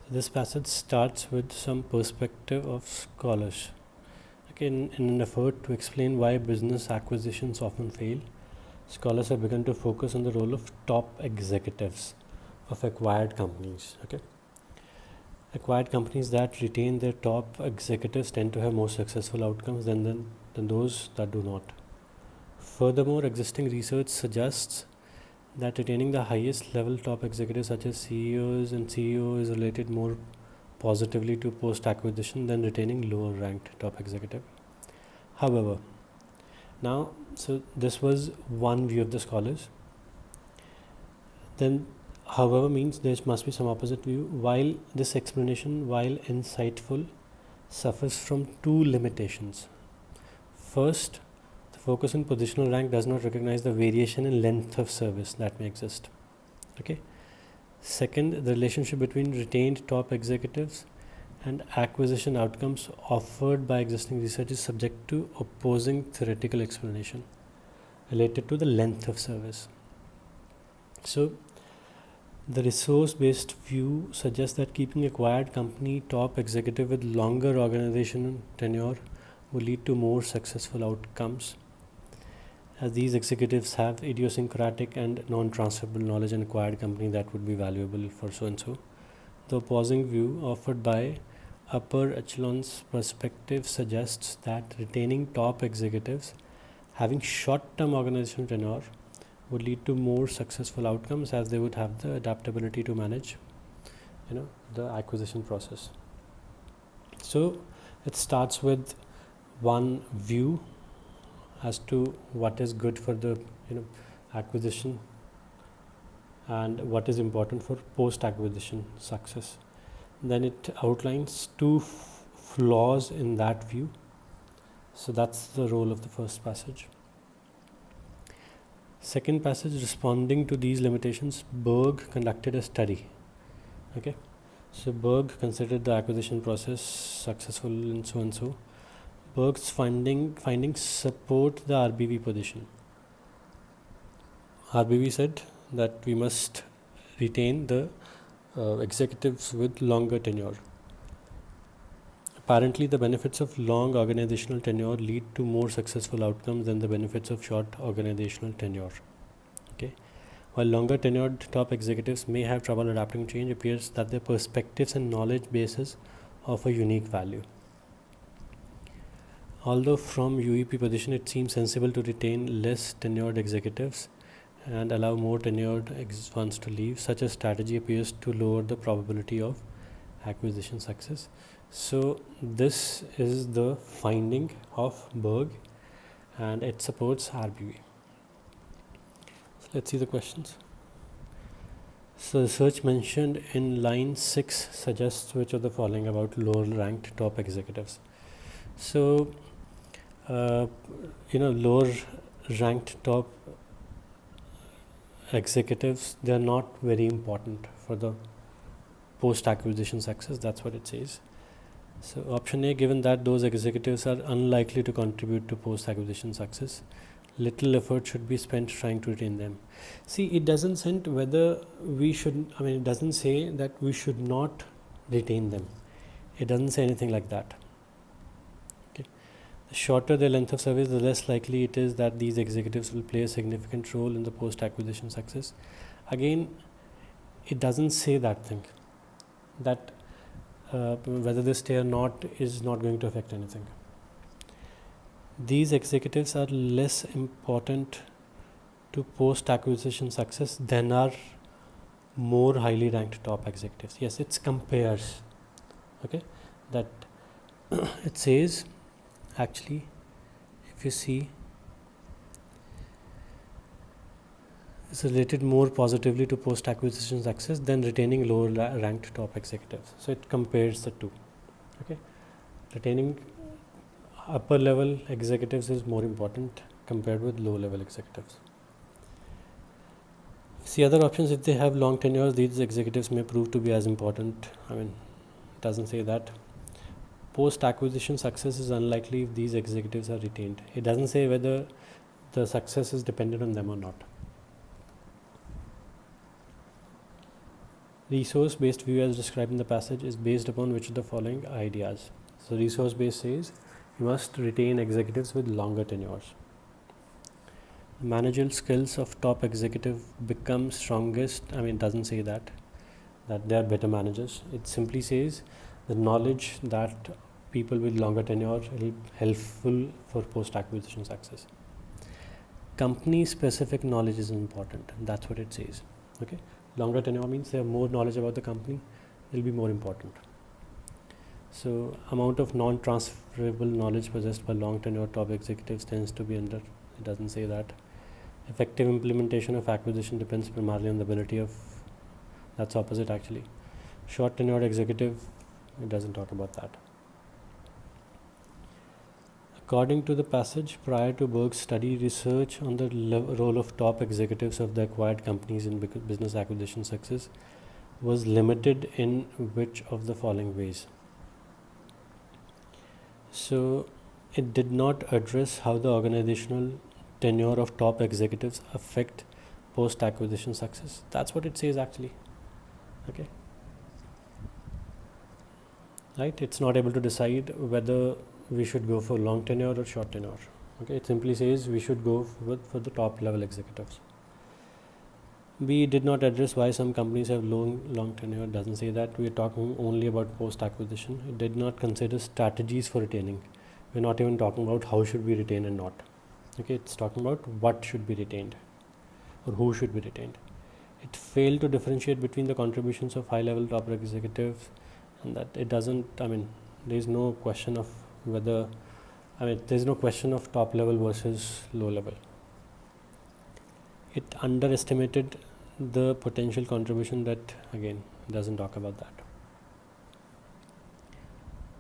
This passage starts with some perspective of scholars. Okay, in an effort to explain why business acquisitions often fail, scholars have begun to focus on the role of top executives of acquired companies. Okay, acquired companies that retain their top executives tend to have more successful outcomes than those that do not. Furthermore, existing research suggests that retaining the highest level top executives such as CEOs and CEO is related more positively to post acquisition than retaining lower ranked top executive. However, now, so this was one view of the scholars. Then, however, means there must be some opposite view. While this explanation, while insightful, suffers from two limitations. First, the focus on positional rank does not recognize the variation in length of service that may exist. Okay. Second, the relationship between retained top executives and acquisition outcomes offered by existing research is subject to opposing theoretical explanation related to the length of service. So, the resource-based view suggests that keeping acquired company top executive with longer organizational tenure will lead to more successful outcomes, as these executives have idiosyncratic and non-transferable knowledge and acquired company that would be valuable for so and so. The opposing view offered by upper echelon's perspective suggests that retaining top executives having short-term organizational tenure would lead to more successful outcomes, as they would have the adaptability to manage the acquisition process. So it starts with one view as to what is good for the acquisition and what is important for post acquisition success. Then it outlines two flaws in that view. So that's the role of the first passage. Second passage, responding to these limitations, Berg conducted a study. Okay, so Berg considered the acquisition process successful and so and so. Berg's findings support the RBV position. RBV said that we must retain the executives with longer tenure. Apparently, the benefits of long organizational tenure lead to more successful outcomes than the benefits of short organizational tenure. Okay. While longer tenured top executives may have trouble adapting to change, it appears that their perspectives and knowledge bases offer unique value. Although from UEP position it seems sensible to retain less tenured executives and allow more tenured ones to leave, such a strategy appears to lower the probability of acquisition success. So this is the finding of Berg and it supports RBV. So let's see the questions. So research mentioned in line 6 suggests which of the following about lower ranked top executives. So lower ranked top executives, they are not very important for the post acquisition success. That's what it says. So option A, given that those executives are unlikely to contribute to post acquisition success, little effort should be spent trying to retain them. See, it doesn't say whether we should, it doesn't say that we should not retain them. It doesn't say anything like that. The shorter the length of service, the less likely it is that these executives will play a significant role in the post-acquisition success. Again, it doesn't say that thing, that whether they stay or not is not going to affect anything. These executives are less important to post-acquisition success than are more highly ranked top executives. Yes, it compares. Okay, that it says, actually, if you see, it's related more positively to post-acquisition success than retaining lower ranked top executives. So it compares the two. Okay, retaining upper level executives is more important compared with low level executives. See other options, if they have long tenures, these executives may prove to be as important. It doesn't say that. Post-acquisition success is unlikely if these executives are retained. It doesn't say whether the success is dependent on them or not. Resource-based view as described in the passage is based upon which of the following ideas? So resource-based says you must retain executives with longer tenures. Managerial skills of top executive become strongest. It doesn't say that they are better managers. It simply says the knowledge that people with longer tenure will helpful for post-acquisition success. Company-specific knowledge is important. That's what it says. Okay. Longer tenure means they have more knowledge about the company. Will be more important. So amount of non-transferable knowledge possessed by long tenure top executives tends to be under. It doesn't say that. Effective implementation of acquisition depends primarily on the ability of. That's opposite actually. Short tenured executive. It doesn't talk about that. According to the passage, prior to Berg's study, research on the role of top executives of the acquired companies in business acquisition success was limited in which of the following ways? So, it did not address how the organizational tenure of top executives affect post-acquisition success. That's what it says actually. Okay. Right? It's not able to decide whether we should go for long tenure or short tenure. Okay, it simply says we should go for the top level executives. We did not address why some companies have long tenure. It doesn't say that. We are talking only about post acquisition. It did not consider strategies for retaining. We're not even talking about how should we retain and not. Okay, it's talking about what should be retained or who should be retained. It failed to differentiate between the contributions of high level top executives, and that it doesn't. There is no question of whether there's no question of top level versus low level. It underestimated the potential contribution. That again doesn't talk about that.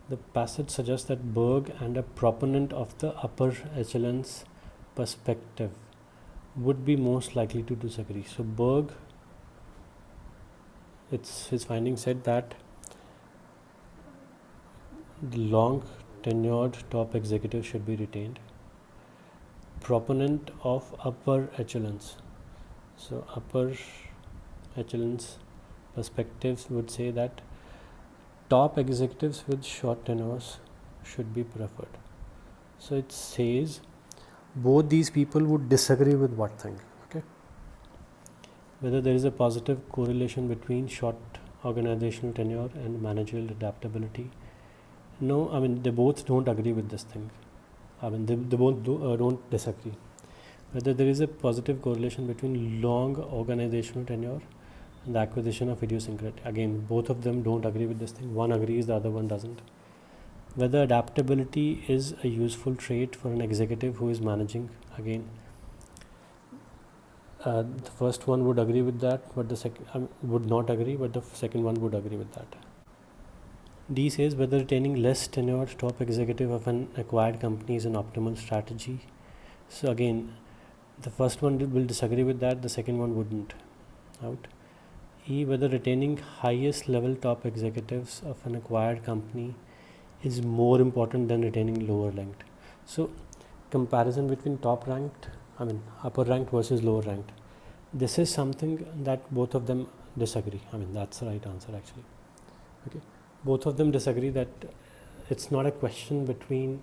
The passage suggests that Berg and a proponent of the upper echelons perspective would be most likely to disagree. So Berg, his findings said that the long tenured top executive should be retained. Proponent of upper echelons. So upper echelons perspectives would say that top executives with short tenures should be preferred. So it says both these people would disagree with what thing? Okay. Whether there is a positive correlation between short organizational tenure and managerial adaptability. No, they both don't agree with this thing. They both don't disagree. Whether there is a positive correlation between long organizational tenure and the acquisition of idiosyncratic. Again, both of them don't agree with this thing. One agrees, the other one doesn't. Whether adaptability is a useful trait for an executive who is managing. Again, the first one would agree with that, but the second would not agree, but the second one would agree with that. D says whether retaining less tenured top executive of an acquired company is an optimal strategy. So again, the first one will disagree with that, the second one wouldn't. Out. E, whether retaining highest level top executives of an acquired company is more important than retaining lower ranked. So comparison between top ranked, upper ranked versus lower ranked. This is something that both of them disagree. That's the right answer actually. Okay. Both of them disagree that it's not a question between